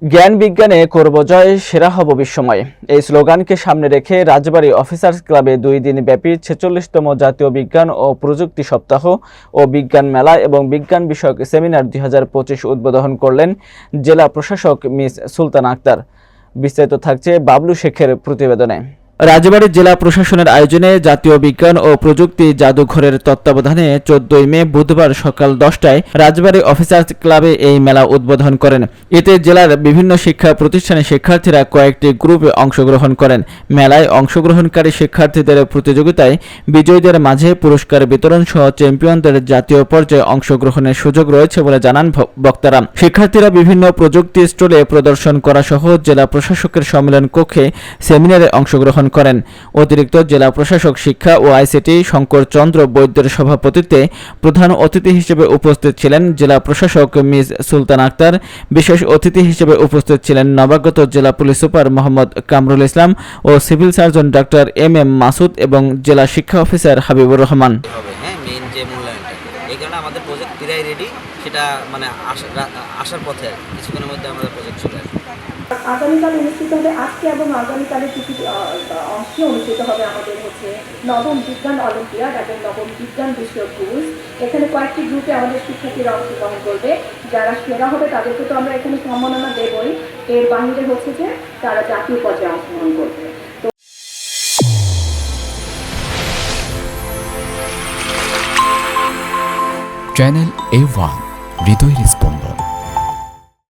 জ্ঞান বিজ্ঞানে করব জয়, সেরা হব বিশ্বময়, এই স্লোগানকে সামনে রেখে রাজবাড়ী অফিসার্স ক্লাবে 2 দিন ব্যাপী 46তম জাতীয় বিজ্ঞান ও প্রযুক্তি সপ্তাহ ও বিজ্ঞান মেলা এবং বিজ্ঞান বিষয়ক সেমিনার 2025 উদ্বোধন করলেন জেলা প্রশাসক মিস সুলতানা আক্তার। বিস্তারিত থাকছে বাবলু শেখের প্রতিবেদনে। রাজবাড়ী জেলা প্রশাসনের আয়োজনে জাতীয় বিজ্ঞান ও প্রযুক্তি জাদুঘরের তত্ত্বাবধানে 14 মে বুধবার সকাল 10টায় রাজবাড়ী অফিসার্স ক্লাবে এই মেলা উদ্বোধন করেন। এতে জেলার বিভিন্ন শিক্ষা প্রতিষ্ঠানের শিক্ষার্থীরা কয়েকটি গ্রুপে অংশগ্রহণ করেন। মেলায় অংশগ্রহণকারী শিক্ষার্থীদের প্রতিযোগিতায় বিজয়ীদের মাঝে পুরস্কার বিতরণ সহ চ্যাম্পিয়নদের জাতীয় পর্যায়ে অংশগ্রহণের সুযোগ রয়েছে বলে জানান বক্তারা। শিক্ষার্থীরা বিভিন্ন প্রযুক্তি স্টলে প্রদর্শন করা সহ জেলা প্রশাসকের সম্মেলন কক্ষে সেমিনারে অংশগ্রহণ করেন। অতিরিক্ত জেলা প্রশাসক শিক্ষা ও আইসিটি শঙ্কর চন্দ্র বৈদ্যের সভাপতিত্বে প্রধান অতিথি হিসেবে উপস্থিত ছিলেন জেলা প্রশাসক মিস সুলতানা আক্তার। বিশেষ অতিথি হিসেবে উপস্থিত ছিলেন নবাগত জেলা পুলিশ সুপার মোহাম্মদ কামরুল ইসলাম ও civil surgeon doctor M Masud এবং জেলা শিক্ষা অফিসার হাবিবুর রহমান। এই কারণে আমাদের প্রজেক্ট প্রায় রেডি, সেটা মানে আসার পথে কিছুক্ষণের মধ্যে আমাদের প্রজেক্ট চলে আসবে। আগামীকাল অনুষ্ঠিত হবে, আজকে এবং আগামীকালের কিছু অংশে অনুষ্ঠিত হবে আমাদের নবম বিজ্ঞান অলিম্পিয়াড এবং নবম বিজ্ঞান বিষয়ক কুইজ। এখানে কয়েকটি গ্রুপে আমাদের শিক্ষার্থীরা অংশগ্রহণ করবে। যারা সেরা হবে তাদেরকে তো আমরা এখানে সম্মাননা দেবই, এর বাহিরে যে তারা জাতীয় পর্যায়ে অংশগ্রহণ করবে। চ্যানেল A1 হৃদয়ের স্পন্দন।